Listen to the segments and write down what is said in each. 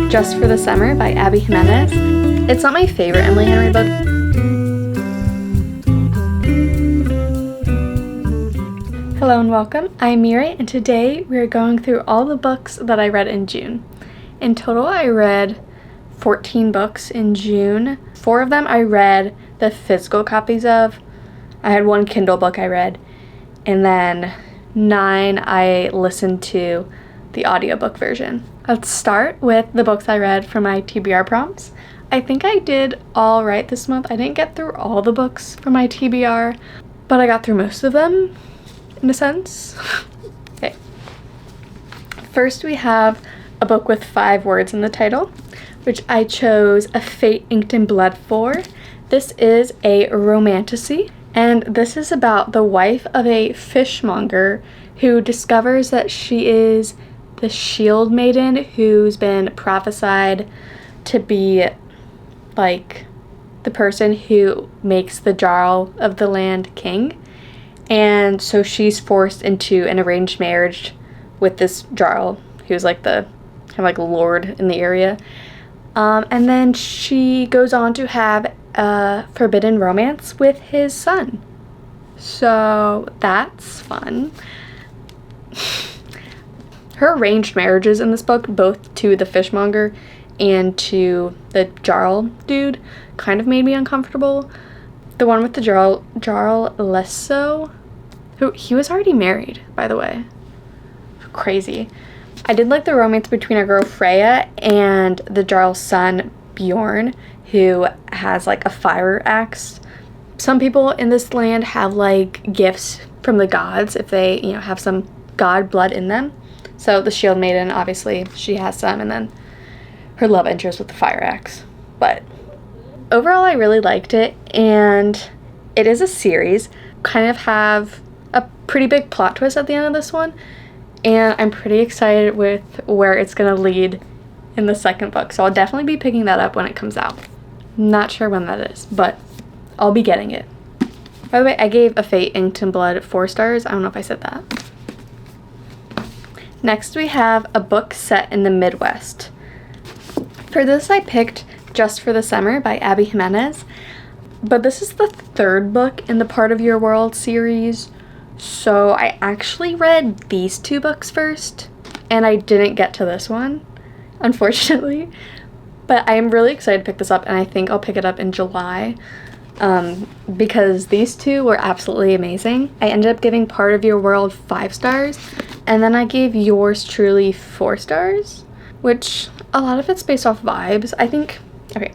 Just for the Summer by Abby Jimenez. It's not my favorite Emily Henry book. Hello and welcome. I'm Miri, and today we're going through all the books that I read in June. In total, I read 14 books in June. 4 of them I read the physical copies of. I had 1 Kindle book I read, and then 9 I listened to the audiobook version. Let's start with the books I read for my TBR prompts. I think I did all right this month. I didn't get through all the books for my TBR, but I got through most of them, in a sense. Okay. First, we have a book with 5 words in the title, which I chose A Fate Inked in Blood for. This is a romantasy, and this is about the wife of a fishmonger who discovers that she is the shield maiden who's been prophesied to be like the person who makes the Jarl of the land king. And so she's forced into an arranged marriage with this Jarl who's like the kind of like lord in the area. And then she goes on to have a forbidden romance with his son. So that's fun. Her arranged marriages in this book, both to the fishmonger and to the Jarl dude, kind of made me uncomfortable. The one with the Jarl less so. Who he was already married, by the way. Crazy. I did like the romance between our girl Freya and the Jarl's son Bjorn, who has like a fire axe. Some people in this land have like gifts from the gods if they, have some god blood in them. So the shield maiden, obviously, she has some, and then her love interest with the fire axe. But overall, I really liked it, and it is a series. Kind of have a pretty big plot twist at the end of this one, and I'm pretty excited with where it's going to lead in the second book, so I'll definitely be picking that up when it comes out. Not sure when that is, but I'll be getting it. By the way, I gave A Fate Inked in Blood 4 stars. I don't know if I said that. Next, we have a book set in the Midwest. For this, I picked Just for the Summer by Abby Jimenez, but this is the 3rd book in the Part of Your World series. So I actually read these 2 books first, and I didn't get to this one, unfortunately. But I am really excited to pick this up, and I think I'll pick it up in July, because these 2 were absolutely amazing. I ended up giving Part of Your World 5 stars, and then I gave Yours Truly 4 stars, which a lot of it's based off vibes. I think, okay,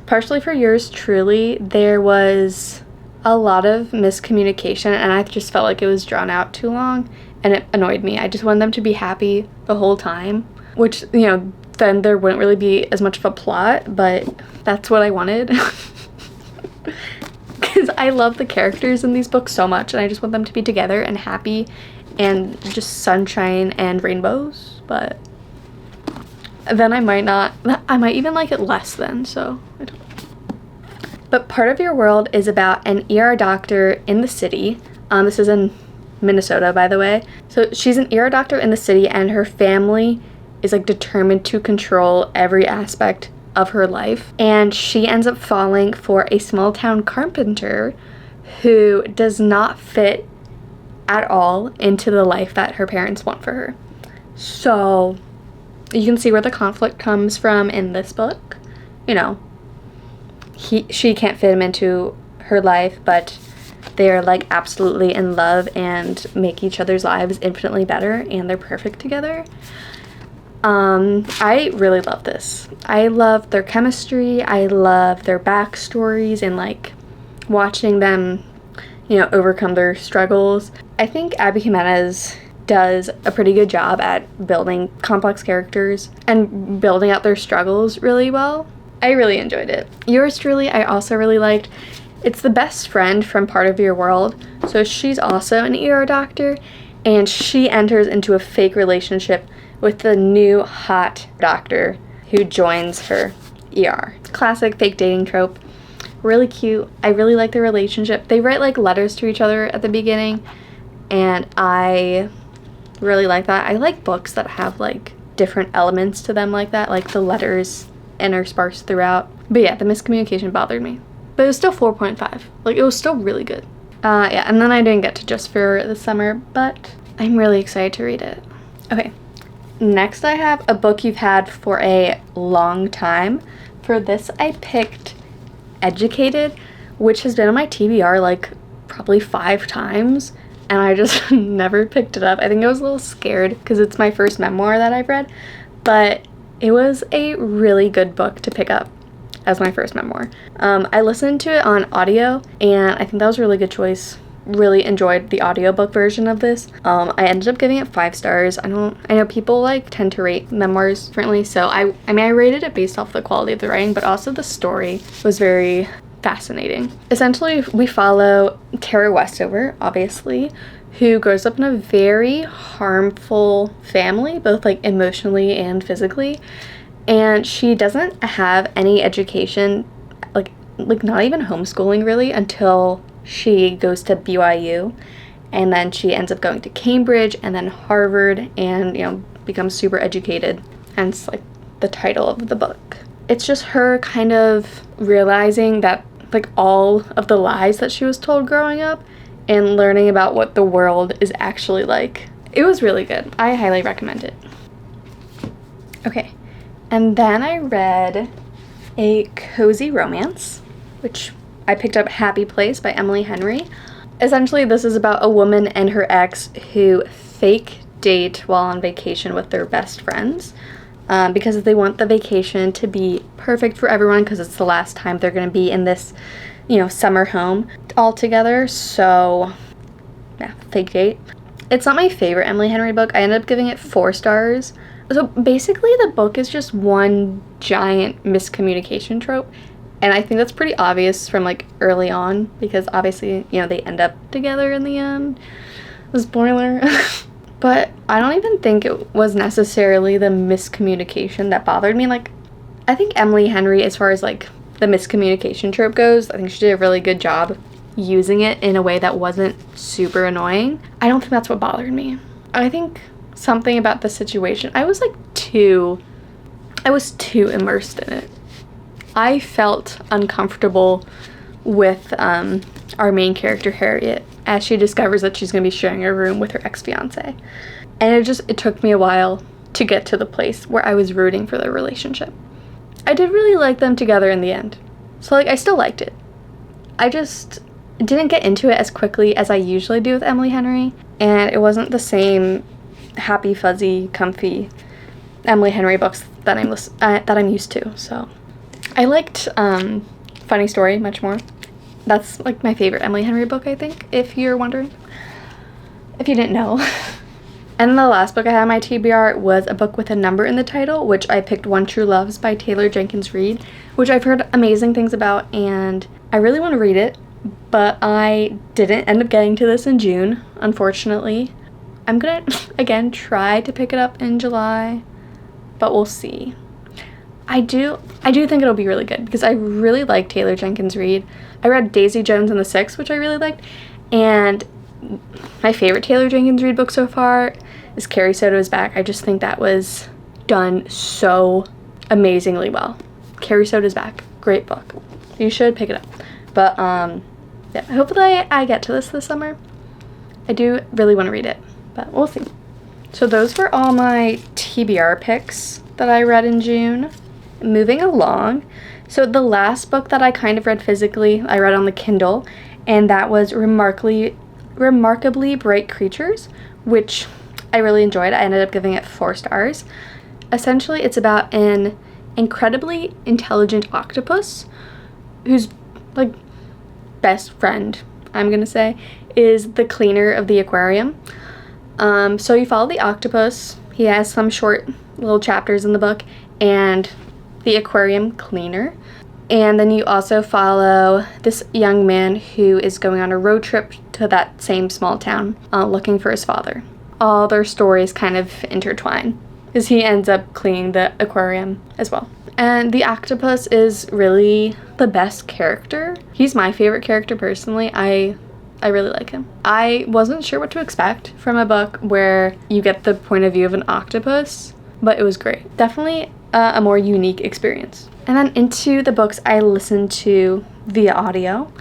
partially for Yours Truly, there was a lot of miscommunication, and I just felt like it was drawn out too long, and it annoyed me. I just wanted them to be happy the whole time, which, then there wouldn't really be as much of a plot, but that's what I wanted. Because I love the characters in these books so much, and I just want them to be together and happy and just sunshine and rainbows, but then I might even like it less then, so I don't know. But Part of Your World is about an ER doctor in the city. This is in Minnesota, by the way. So she's an ER doctor in the city, and her family is like determined to control every aspect of her life. And she ends up falling for a small town carpenter who does not fit at all into the life that her parents want for her. So you can see where the conflict comes from in this book. She can't fit him into her life, but they're like absolutely in love and make each other's lives infinitely better, and they're perfect together. I really love this. I love their chemistry. I love their backstories and like watching them, overcome their struggles. I think Abby Jimenez does a pretty good job at building complex characters and building out their struggles really well. I really enjoyed it. Yours Truly, I also really liked. It's the best friend from Part of Your World. So she's also an ER doctor, and she enters into a fake relationship with the new hot doctor who joins her ER. Classic fake dating trope. Really cute. I really like their relationship. They write like letters to each other at the beginning, and I really like that. I like books that have like different elements to them like that, like the letters interspersed throughout. But yeah, the miscommunication bothered me. But it was still 4.5. Like, it was still really good. Yeah, and then I didn't get to Just for the Summer, but I'm really excited to read it. Okay, next I have a book you've had for a long time. For this, I picked Educated, which has been on my TBR like probably 5 times, and I just never picked it up. I think I was a little scared because it's my first memoir that I've read, but it was a really good book to pick up as my first memoir. I listened to it on audio, and I think that was a really good choice. Really enjoyed the audiobook version of this. I ended up giving it 5 stars. I know people like tend to rate memoirs differently, so I mean I rated it based off the quality of the writing, but also the story was very fascinating. Essentially, we follow Tara Westover, obviously, who grows up in a very harmful family, both like emotionally and physically, and she doesn't have any education, like not even homeschooling really, until she goes to BYU, and then she ends up going to Cambridge and then Harvard, and becomes super educated, and it's like the title of the book. It's just her kind of realizing that like all of the lies that she was told growing up and learning about what the world is actually like. It was really good. I highly recommend it. Okay, and then I read a cozy romance, which I picked up Happy Place by Emily Henry. Essentially, this is about a woman and her ex who fake date while on vacation with their best friends because they want the vacation to be perfect for everyone because it's the last time they're going to be in this, summer home all together. So, yeah, fake date. It's not my favorite Emily Henry book. I ended up giving it 4 stars. So basically, the book is just one giant miscommunication trope. And I think that's pretty obvious from like early on because obviously, they end up together in the end. The spoiler. But I don't even think it was necessarily the miscommunication that bothered me. Like, I think Emily Henry, as far as like the miscommunication trope goes, I think she did a really good job using it in a way that wasn't super annoying. I don't think that's what bothered me. I think something about the situation, I was too immersed in it. I felt uncomfortable with our main character, Harriet, as she discovers that she's going to be sharing a room with her ex-fiance. And it took me a while to get to the place where I was rooting for their relationship. I did really like them together in the end. So, I still liked it. I just didn't get into it as quickly as I usually do with Emily Henry. And it wasn't the same happy, fuzzy, comfy Emily Henry books that I'm used to, so... I liked Funny Story much more. That's like my favorite Emily Henry book, I think, if you're wondering. If you didn't know. And then the last book I had on my TBR was a book with a number in the title, which I picked One True Loves by Taylor Jenkins Reid, which I've heard amazing things about, and I really want to read it, but I didn't end up getting to this in June, unfortunately. I'm gonna, again, try to pick it up in July, but we'll see. I do think it'll be really good because I really like Taylor Jenkins Reid. I read Daisy Jones and the Six, which I really liked, and my favorite Taylor Jenkins Reid book so far is Carrie Soto Is Back. I just think that was done so amazingly well. Carrie Soto Is Back, great book. You should pick it up. But yeah, hopefully I get to this summer. I do really want to read it, but we'll see. So those were all my TBR picks that I read in June. Moving along, so the last book that I kind of read physically, I read on the Kindle, and that was Remarkably Bright Creatures, which I really enjoyed. I ended up giving it 4 stars. Essentially, it's about an incredibly intelligent octopus whose best friend, I'm gonna say, is the cleaner of the aquarium. So you follow the octopus. He has some short little chapters in the book, and the aquarium cleaner. And then you also follow this young man who is going on a road trip to that same small town looking for his father. All their stories kind of intertwine because he ends up cleaning the aquarium as well. And the octopus is really the best character. He's my favorite character personally. I really like him. I wasn't sure what to expect from a book where you get the point of view of an octopus, but it was great. Definitely a more unique experience. And then into the books I listened to via audio.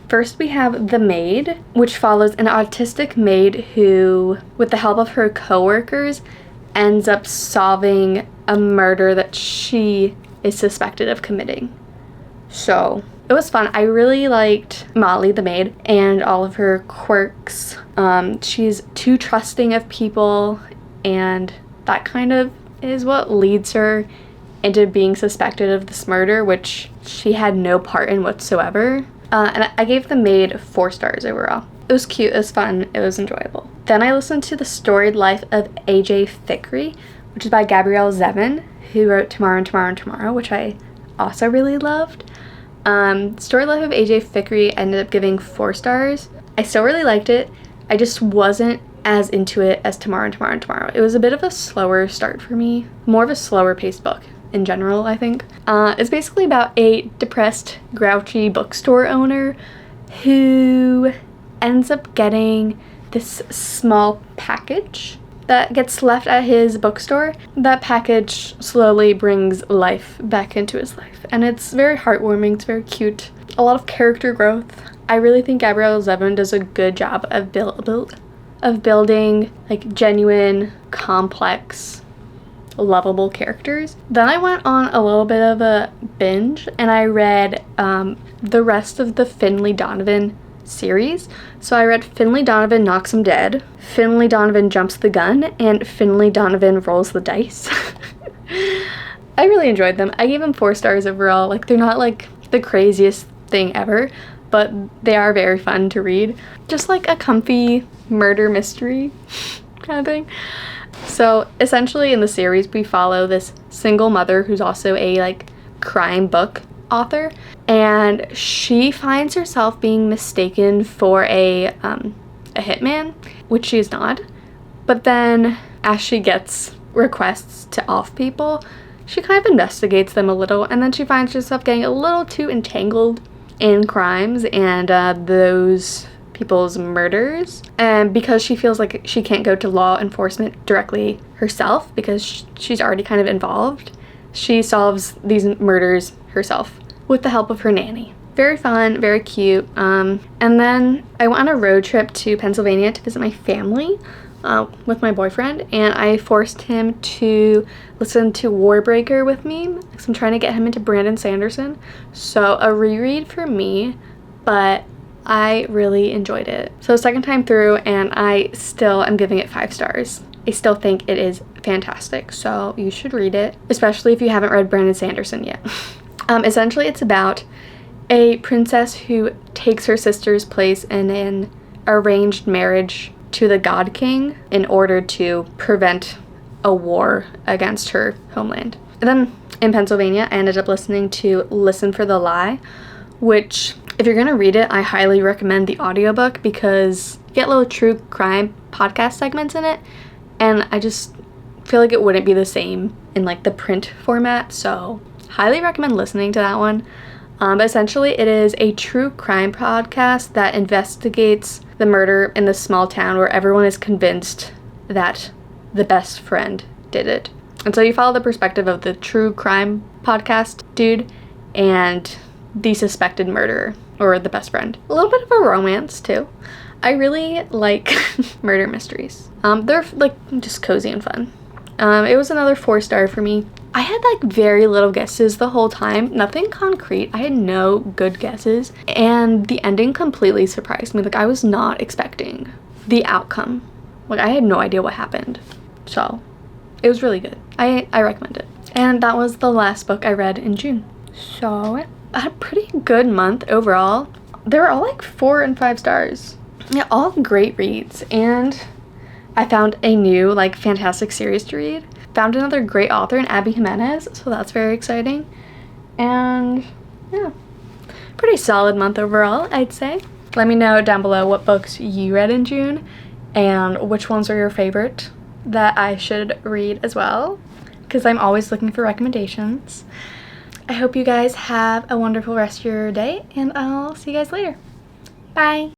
First we have The Maid, which follows an autistic maid who, with the help of her coworkers, ends up solving a murder that she is suspected of committing. So it was fun. I really liked Molly the maid and all of her quirks. She's too trusting of people, and that kind of is what leads her into being suspected of this murder, which she had no part in whatsoever. And I gave The Maid 4 stars overall. It was cute, it was fun, it was enjoyable. Then I listened to The Storied Life of A.J. Thickery, which is by Gabrielle Zevin, who wrote Tomorrow and Tomorrow and Tomorrow, which I also really loved. Storied Life of A.J. Thickery ended up giving 4 stars. I still really liked it. I just wasn't as into it as Tomorrow and Tomorrow and Tomorrow. It was a bit of a slower start for me. More of a slower paced book in general, I think. It's basically about a depressed, grouchy bookstore owner who ends up getting this small package that gets left at his bookstore. That package slowly brings life back into his life, and it's very heartwarming, it's very cute. A lot of character growth. I really think Gabrielle Zevin does a good job of building like genuine, complex, lovable characters. Then I went on a little bit of a binge and I read the rest of the Finley Donovan series. So I read Finley Donovan Knocks Him Dead, Finley Donovan Jumps the Gun, and Finley Donovan Rolls the Dice. I really enjoyed them. I gave them 4 stars overall. Like, they're not like the craziest thing ever, but they are very fun to read. Just like a comfy murder mystery kind of thing. So essentially in the series we follow this single mother who's also a like crime book author, and she finds herself being mistaken for a hitman, which she's not. But then as she gets requests to off people, she kind of investigates them a little, and then she finds herself getting a little too entangled in crimes and those people's murders, and because she feels like she can't go to law enforcement directly herself because she's already kind of involved, she solves these murders herself with the help of her nanny. Very fun, very cute. And then I went on a road trip to Pennsylvania to visit my family with my boyfriend, and I forced him to listen to Warbreaker with me because I'm trying to get him into Brandon Sanderson. So a reread for me, but I really enjoyed it. So second time through, and I still am giving it 5 stars. I still think it is fantastic, so you should read it, especially if you haven't read Brandon Sanderson yet. Essentially it's about a princess who takes her sister's place in an arranged marriage to the God King in order to prevent a war against her homeland. And then in Pennsylvania, I ended up listening to Listen for the Lie, which, if you're gonna read it, I highly recommend the audiobook because you get little true crime podcast segments in it, and I just feel like it wouldn't be the same in like the print format, so highly recommend listening to that one. But essentially it is a true crime podcast that investigates the murder in this small town where everyone is convinced that the best friend did it. And so you follow the perspective of the true crime podcast dude and the suspected murderer, or the best friend. A little bit of a romance too. I really like murder mysteries. They're like just cozy and fun. It was another 4 star for me. I had like very little guesses the whole time, nothing concrete. I had no good guesses, and the ending completely surprised me. Like, I was not expecting the outcome. Like, I had no idea what happened. So it was really good. I recommend it. And that was the last book I read in June. So I had a pretty good month overall. They were all like 4 and 5 stars. Yeah, all great reads. And I found a new like fantastic series to read. Found another great author in Abby Jimenez, so that's very exciting. And yeah, pretty solid month overall, I'd say. Let me know down below what books you read in June and which ones are your favorite that I should read as well, because I'm always looking for recommendations. I hope you guys have a wonderful rest of your day, and I'll see you guys later. Bye!